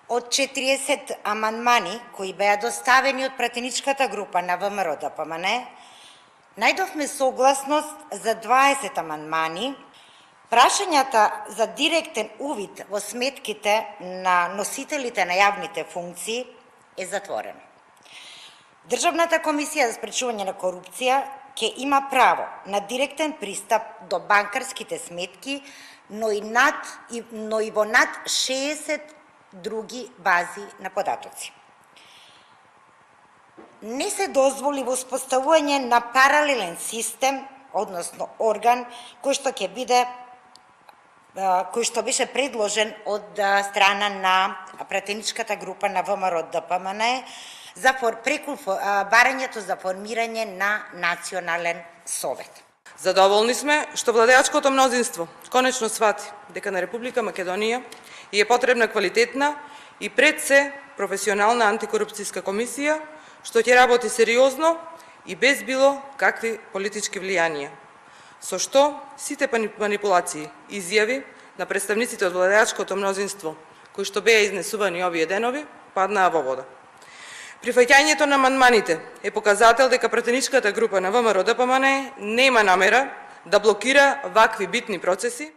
Од 40 амандмани кои беа доставени од пратеничката група на ВМРО ДПМН, најдовме согласност за 20 амандмани. Прашањата за директен увид во сметките на носителите на јавните функции е затворено. Државната комисија за спречување на корупција ќе има право на директен пристап до банкарските сметки, но и во над 60 други бази на податоци. Не се дозволи воспоставување на паралелен систем, односно орган, кој што беше предложен од страна на пратеничката група на ВМРО ДПМН преку барањето за формирање на национален совет. Задоволни сме што владеачкото мнозинство конечно свати дека на Република Македонија е потребна квалитетна и пред се професионална антикорупцијска комисија, што ќе работи сериозно и без било какви политички влијанија, со што сите манипулации и изјави на представниците од владеачкото мнозинство, кои што беа изнесувани овие денови, паднаа во вода. Прифаќањето на амандманите е показател дека пратеничката група на ВМРО ДПМН нема намера да блокира вакви битни процеси